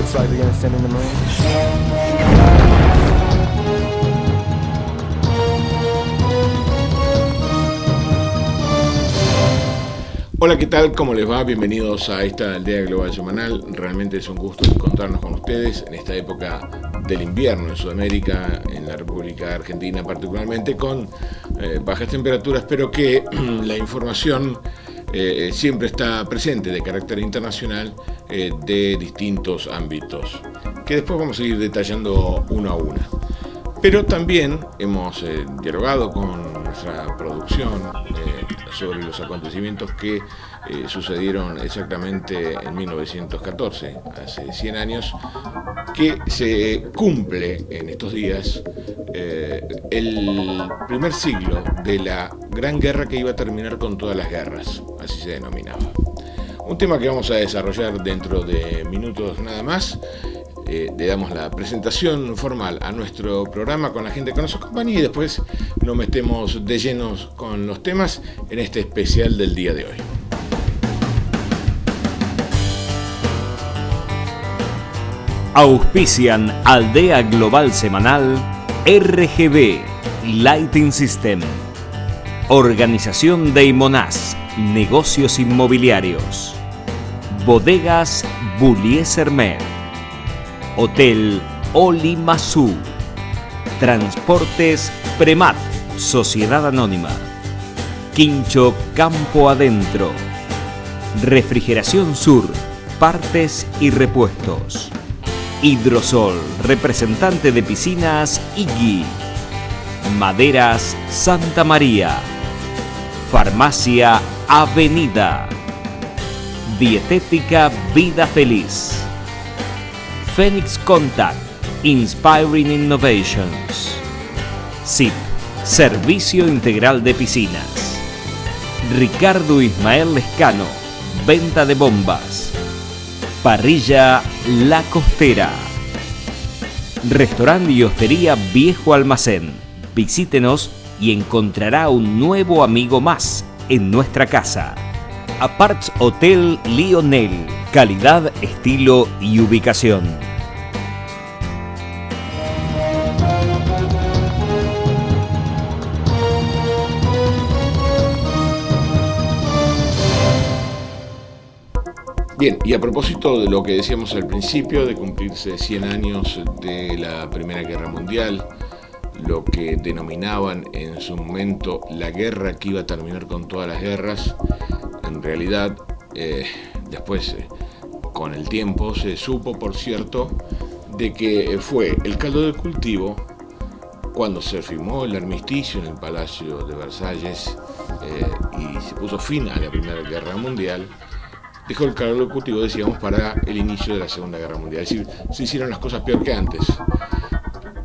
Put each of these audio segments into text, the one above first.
Looks like they're gonna send in the Marines. Hola, ¿qué tal? ¿Cómo les va? Bienvenidos a esta Aldea Global Semanal. Realmente es un gusto encontrarnos con ustedes en esta época del invierno en Sudamérica, en la República Argentina particularmente, con bajas temperaturas, pero que la información siempre está presente de carácter internacional de distintos ámbitos, que después vamos a ir detallando uno a uno. Pero también hemos dialogado con nuestra producción sobre los acontecimientos que sucedieron exactamente en 1914, hace 100 años, que se cumple en estos días el primer siglo de la Gran Guerra que iba a terminar con todas las guerras, así se denominaba. Un tema que vamos a desarrollar dentro de minutos nada más. Le damos la presentación formal a nuestro programa con la gente que nos acompaña y después nos metemos de llenos con los temas en este especial del día de hoy. Auspician Aldea Global Semanal RGB Lighting System, Organización de Imonaz, Negocios Inmobiliarios, Bodegas Bullies-Hermet, Hotel Olimazú, Transportes Premat, Sociedad Anónima, Quincho Campo Adentro, Refrigeración Sur, Partes y Repuestos, Hidrosol, representante de piscinas Iggy, Maderas Santa María, Farmacia Avenida, Dietética Vida Feliz, Phoenix Contact, Inspiring Innovations, SIP, Servicio Integral de Piscinas, Ricardo Ismael Lescano, Venta de Bombas, Parrilla La Costera, Restaurante y Hostería Viejo Almacén. Visítenos y encontrará un nuevo amigo más en nuestra casa. Aparts Hotel Lionel, calidad, estilo y ubicación. Bien, y a propósito de lo que decíamos al principio, de cumplirse 100 años de la Primera Guerra Mundial, lo que denominaban en su momento la guerra que iba a terminar con todas las guerras, en realidad después con el tiempo se supo, por cierto, de que fue el caldo de cultivo cuando se firmó el armisticio en el Palacio de Versalles y se puso fin a la Primera Guerra Mundial. Dejó el caldo de cultivo, decíamos, para el inicio de la Segunda Guerra Mundial. Es decir, se hicieron las cosas peor que antes.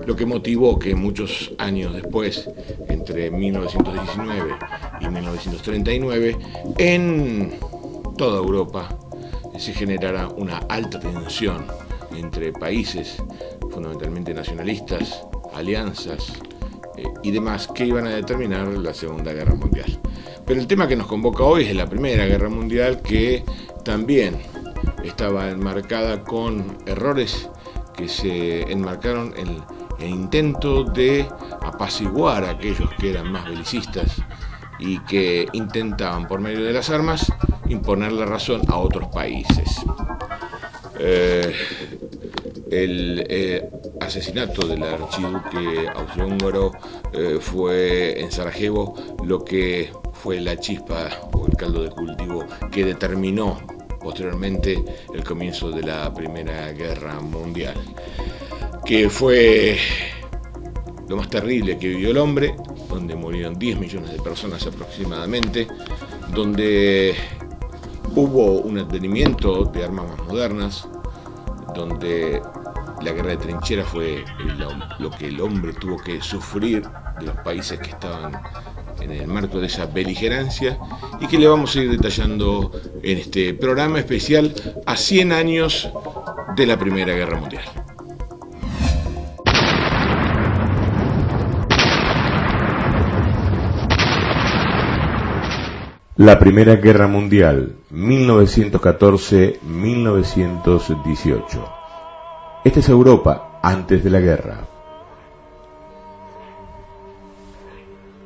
Lo que motivó que muchos años después, entre 1919 y 1939, en toda Europa se generara una alta tensión entre países, fundamentalmente nacionalistas, alianzas y demás, que iban a determinar la Segunda Guerra Mundial. Pero el tema que nos convoca hoy es la Primera Guerra Mundial, que también estaba enmarcada con errores que se enmarcaron en el intento de apaciguar a aquellos que eran más belicistas y que intentaban por medio de las armas imponer la razón a otros países. El asesinato del archiduque austrohúngaro fue en Sarajevo lo que fue la chispa o el caldo de cultivo que determinó posteriormente el comienzo de la Primera Guerra Mundial, que fue lo más terrible que vivió el hombre, donde murieron 10 millones de personas aproximadamente, donde hubo un advenimiento de armas más modernas, donde la guerra de trincheras fue lo que el hombre tuvo que sufrir de los países que estaban en el marco de esa beligerancia, y que le vamos a ir detallando en este programa especial a 100 años de la Primera Guerra Mundial. La Primera Guerra Mundial, 1914-1918. Esta es Europa antes de la guerra.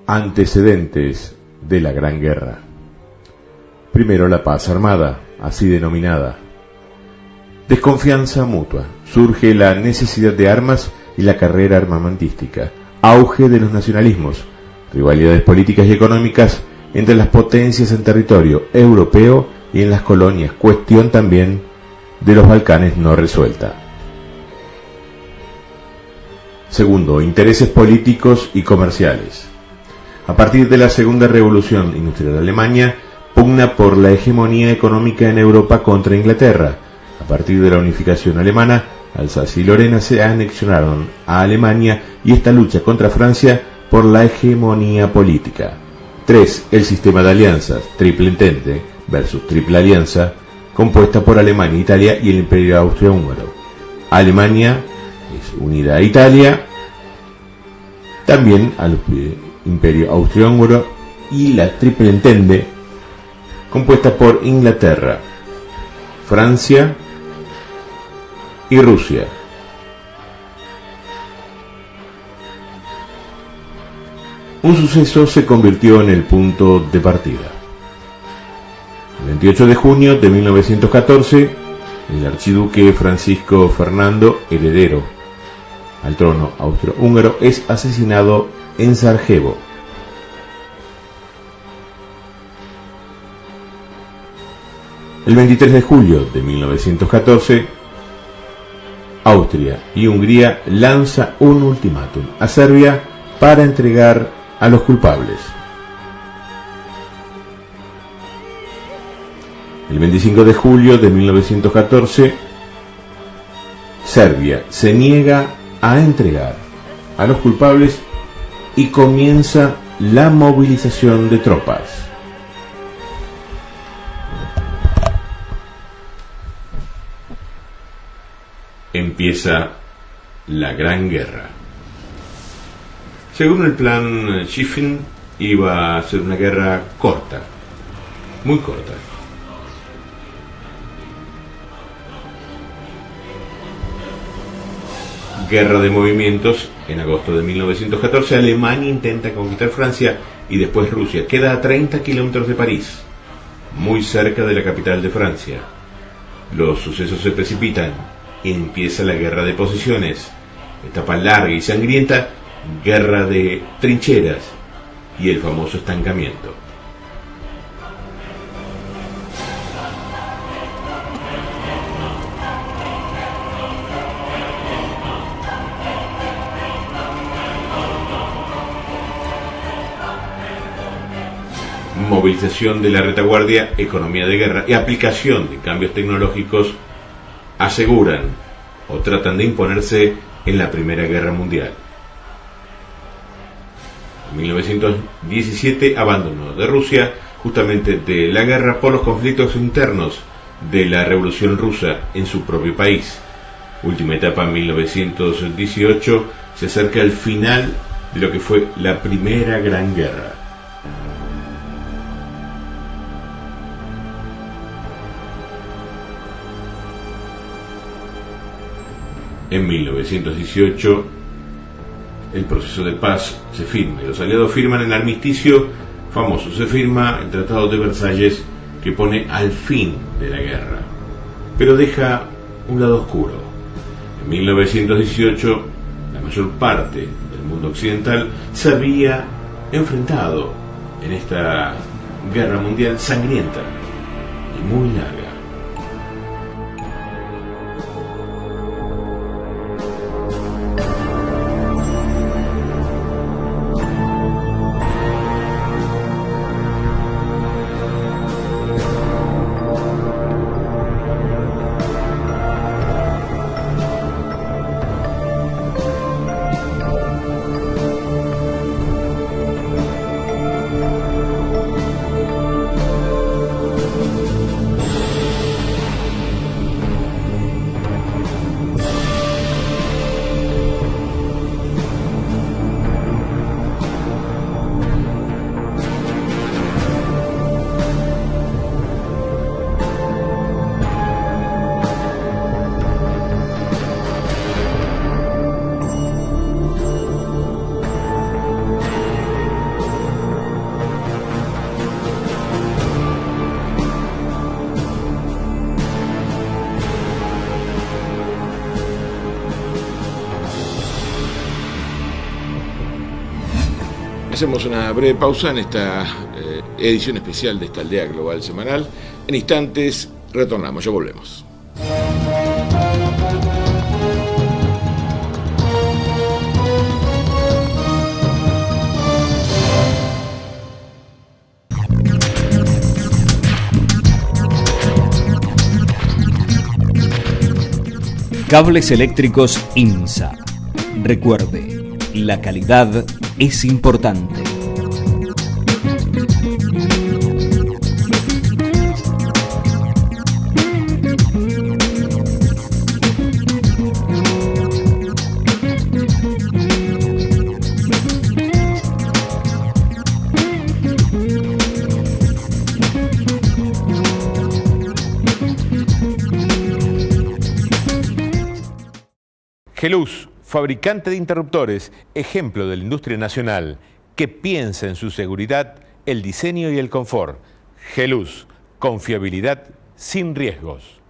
Antecedentes de la Gran Guerra. Primero, la paz armada, así denominada. Desconfianza mutua. Surge la necesidad de armas y la carrera armamentística. Auge de los nacionalismos. Rivalidades políticas y económicas entre las potencias en territorio europeo y en las colonias. Cuestión también de los Balcanes no resuelta. Segundo, intereses políticos y comerciales. A partir de la Segunda Revolución Industrial Alemania, pugna por la hegemonía económica en Europa contra Inglaterra. A partir de la unificación alemana, Alsacia y Lorena se anexionaron a Alemania y esta lucha contra Francia por la hegemonía política. 3. El sistema de alianzas, Triple Entente versus Triple Alianza, compuesta por Alemania, Italia y el Imperio Austrohúngaro. Alemania es unida a Italia, también al Imperio Austrohúngaro, y la Triple Entente, compuesta por Inglaterra, Francia y Rusia. Un suceso se convirtió en el punto de partida. El 28 de junio de 1914, el archiduque Francisco Fernando, heredero al trono austrohúngaro, es asesinado en Sarajevo. El 23 de julio de 1914, Austria y Hungría lanza un ultimátum a Serbia para entregar a los culpables. El 25 de julio de 1914, Serbia se niega a entregar a los culpables y comienza la movilización de tropas. Empieza la Gran Guerra. Según el plan Schiffen, iba a ser una guerra corta, muy corta. Guerra de movimientos. En agosto de 1914, Alemania intenta conquistar Francia y después Rusia. Queda a 30 kilómetros de París, muy cerca de la capital de Francia. Los sucesos se precipitan. Empieza la guerra de posiciones, etapa larga y sangrienta, guerra de trincheras y el famoso estancamiento. Movilización de la retaguardia, economía de guerra y aplicación de cambios tecnológicos aseguran o tratan de imponerse en la Primera Guerra Mundial. En 1917, abandono de Rusia, justamente de la guerra por los conflictos internos de la Revolución Rusa en su propio país. Última etapa en 1918, se acerca el final de lo que fue la Primera Gran Guerra. En 1918, el proceso de paz se firma y los aliados firman el armisticio famoso. Se firma el Tratado de Versalles, que pone al fin de la guerra, pero deja un lado oscuro. En 1918, la mayor parte del mundo occidental se había enfrentado en esta guerra mundial sangrienta y muy larga. Hacemos una breve pausa en esta edición especial de esta aldea global semanal. En instantes retornamos, ya volvemos. Cables Eléctricos INSA. Recuerde, la calidad es importante. Geluz, fabricante de interruptores, ejemplo de la industria nacional, que piensa en su seguridad, el diseño y el confort. Geluz, confiabilidad sin riesgos.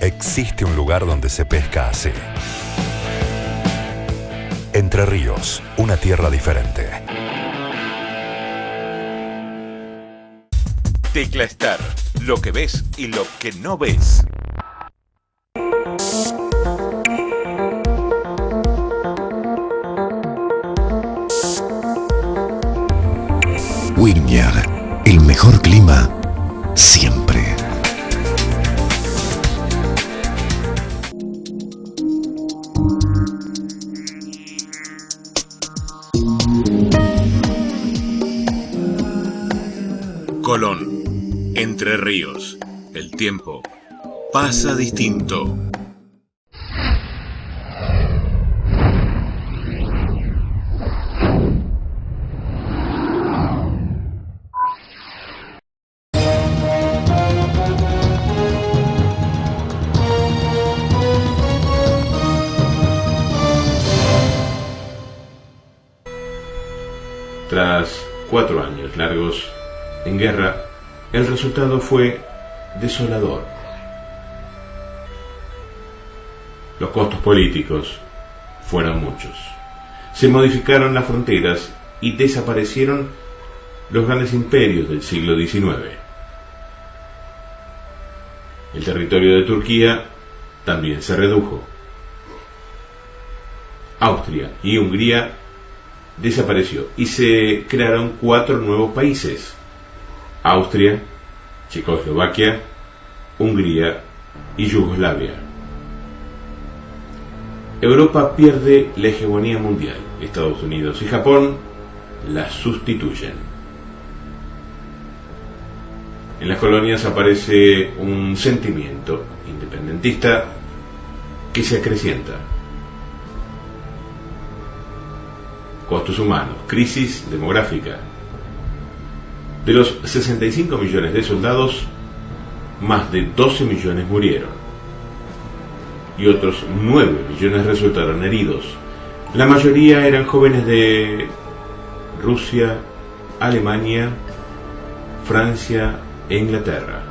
Existe un lugar donde se pesca así. Entre Ríos, una tierra diferente. Teclastar, lo que ves y lo que no ves. Wilmer, el mejor clima siempre. Colón, Entre Ríos, el tiempo pasa distinto. Tras 4 años largos en guerra, el resultado fue desolador. Los costos políticos fueron muchos. Se modificaron las fronteras y desaparecieron los grandes imperios del siglo XIX. El territorio de Turquía también se redujo. Austria y Hungría desapareció y se crearon 4 nuevos países: Austria, Checoslovaquia, Hungría y Yugoslavia. Europa pierde la hegemonía mundial. Estados Unidos y Japón la sustituyen. En las colonias aparece un sentimiento independentista que se acrecienta. Costos humanos, crisis demográfica. De los 65 millones de soldados, más de 12 millones murieron y otros 9 millones resultaron heridos. La mayoría eran jóvenes de Rusia, Alemania, Francia e Inglaterra.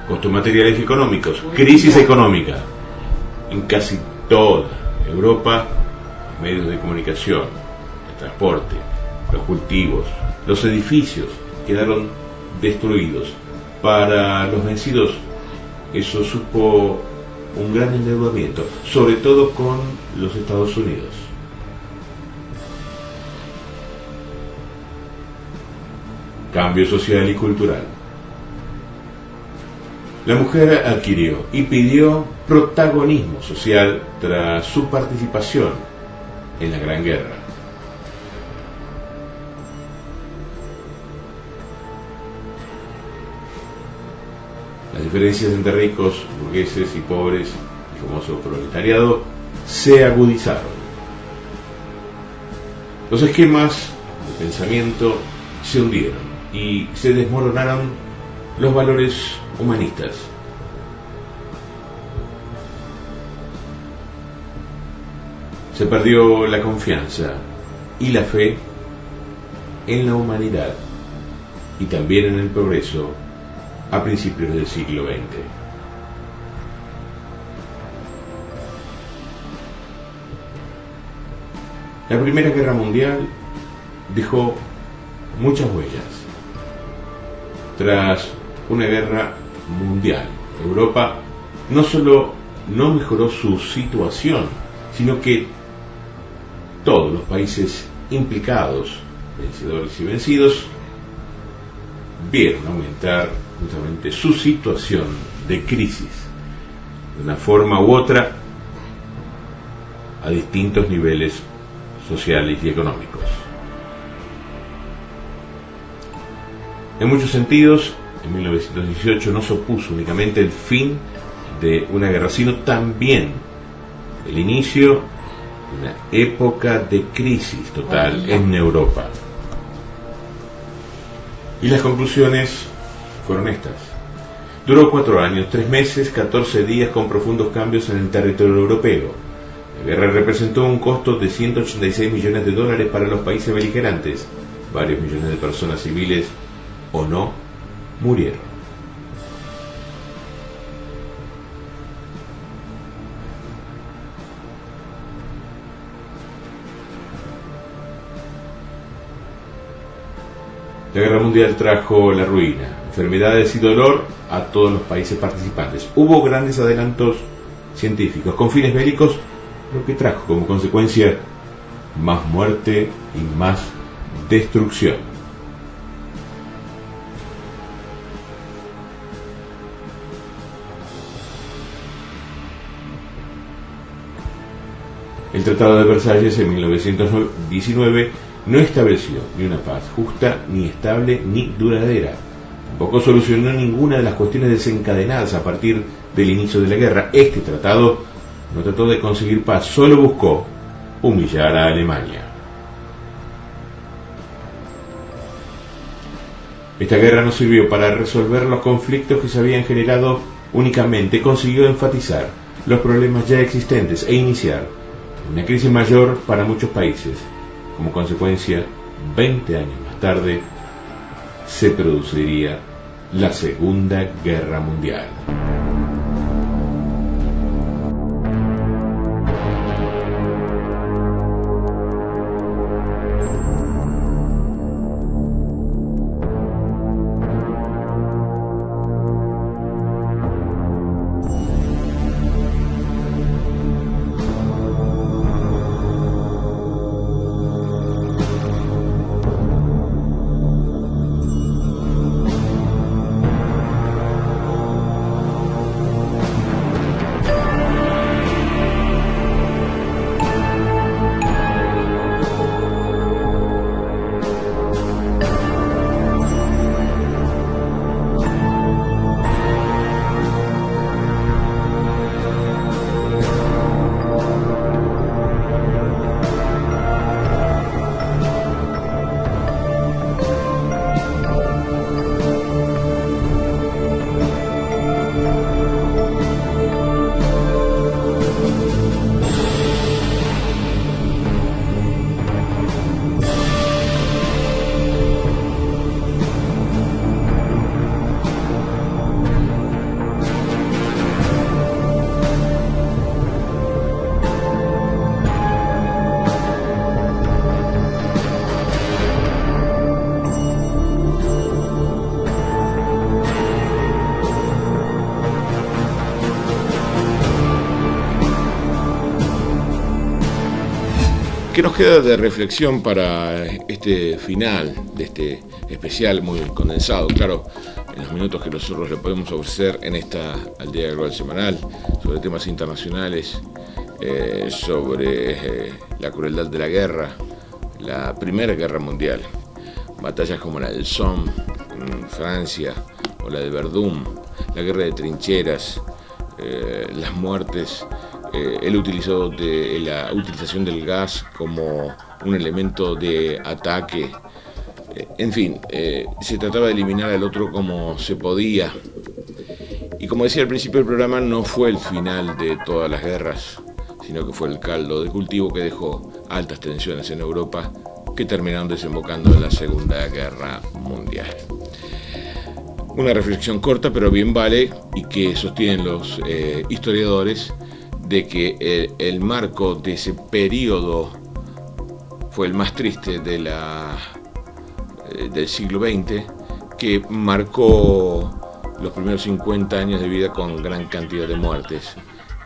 Costos materiales y económicos, crisis económica. En casi toda Europa, los medios de comunicación, el transporte, los cultivos, los edificios quedaron destruidos. Para los vencidos, eso supo un gran endeudamiento, sobre todo con los Estados Unidos. Cambio social y cultural. La mujer adquirió y pidió protagonismo social tras su participación en la Gran Guerra. Las diferencias entre ricos, burgueses y pobres, el famoso proletariado, se agudizaron. Los esquemas de pensamiento se hundieron y se desmoronaron los valores humanistas. Se perdió la confianza y la fe en la humanidad y también en el progreso a principios del siglo XX. La Primera Guerra Mundial dejó muchas huellas. Tras una guerra mundial, Europa no solo no mejoró su situación, sino que todos los países implicados, vencedores y vencidos, vieron aumentar justamente su situación de crisis, de una forma u otra, a distintos niveles sociales y económicos. En muchos sentidos, en 1918 no se opuso únicamente el fin de una guerra, sino también el inicio de una época de crisis total en Europa. Y las conclusiones fueron estas. Duró 4 años, 3 meses, 14 días con profundos cambios en el territorio europeo. La guerra representó un costo de 186 millones de dólares para los países beligerantes. Varios millones de personas civiles o no murieron. La guerra mundial trajo la ruina, enfermedades y dolor a todos los países participantes. Hubo grandes adelantos científicos con fines bélicos, lo que trajo como consecuencia más muerte y más destrucción. El Tratado de Versalles en 1919 no estableció ni una paz justa, ni estable, ni duradera. Tampoco solucionó ninguna de las cuestiones desencadenadas a partir del inicio de la guerra. Este tratado no trató de conseguir paz, solo buscó humillar a Alemania. Esta guerra no sirvió para resolver los conflictos que se habían generado, únicamente consiguió enfatizar los problemas ya existentes e iniciar una crisis mayor para muchos países. Como consecuencia, 20 años más tarde, se produciría la Segunda Guerra Mundial. ¿Qué nos queda de reflexión para este final de este especial muy condensado? Claro, en los minutos que nosotros le podemos ofrecer en esta Aldea Global Semanal, sobre temas internacionales, sobre la crueldad de la guerra, la Primera Guerra Mundial, batallas como la del Somme en Francia o la de Verdún, la guerra de trincheras, las muertes, la utilización del gas como un elemento de ataque. En fin, se trataba de eliminar al otro como se podía. Y como decía al principio del programa, no fue el final de todas las guerras, sino que fue el caldo de cultivo que dejó altas tensiones en Europa, que terminaron desembocando en la Segunda Guerra Mundial. Una reflexión corta pero bien vale, y que sostienen los historiadores, de que el marco de ese periodo fue el más triste del siglo XX, que marcó los primeros 50 años de vida con gran cantidad de muertes,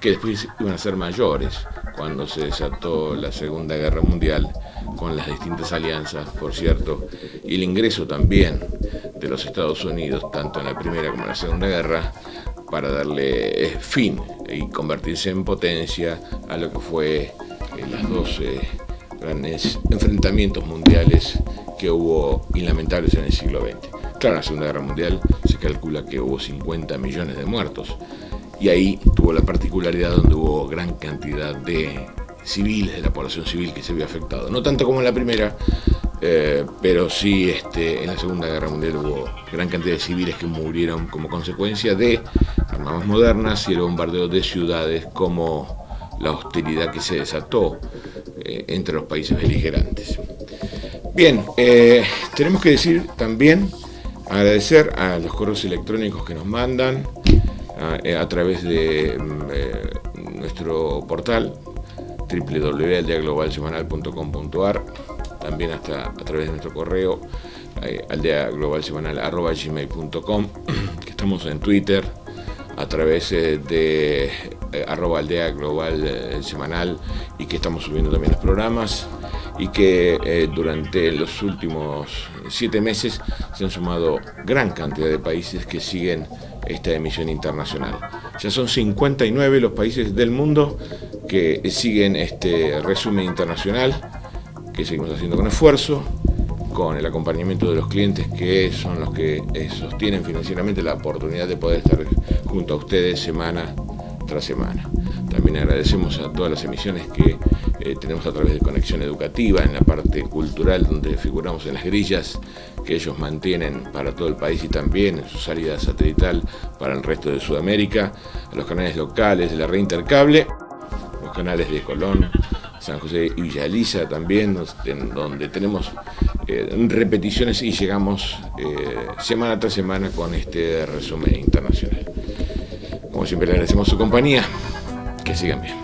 que después iban a ser mayores cuando se desató la Segunda Guerra Mundial, con las distintas alianzas, por cierto, y el ingreso también de los Estados Unidos, tanto en la Primera como en la Segunda Guerra, para darle fin y convertirse en potencia a lo que fue los dos grandes enfrentamientos mundiales que hubo inlamentables en el siglo XX. Claro, en la Segunda Guerra Mundial se calcula que hubo 50 millones de muertos, y ahí tuvo la particularidad donde hubo gran cantidad de civiles, de la población civil que se vio afectado. No tanto como en la primera, pero sí en la Segunda Guerra Mundial hubo gran cantidad de civiles que murieron como consecuencia de armas modernas y el bombardeo de ciudades, como la hostilidad que se desató entre los países beligerantes. Bien, tenemos que decir también, agradecer a los correos electrónicos que nos mandan a través de nuestro portal www.aldeaglobalsemanal.com.ar, también hasta a través de nuestro correo aldeaglobalsemanal@gmail.com, que estamos en Twitter a través de @aldeaglobalsemanal, y que estamos subiendo también los programas, y que durante los últimos 7 meses se han sumado gran cantidad de países que siguen esta emisión internacional. Ya son 59 los países del mundo que siguen este resumen internacional, que seguimos haciendo con esfuerzo, con el acompañamiento de los clientes, que son los que sostienen financieramente la oportunidad de poder estar junto a ustedes semana tras semana. También agradecemos a todas las emisiones que tenemos a través de Conexión Educativa, en la parte cultural, donde figuramos en las grillas que ellos mantienen para todo el país, y también en su salida satelital para el resto de Sudamérica, a los canales locales de la red Intercable, los canales de Colón, San José y Villa Elisa también, donde tenemos repeticiones, y llegamos semana tras semana con este resumen internacional. Como siempre, le agradecemos su compañía. Que sigan bien.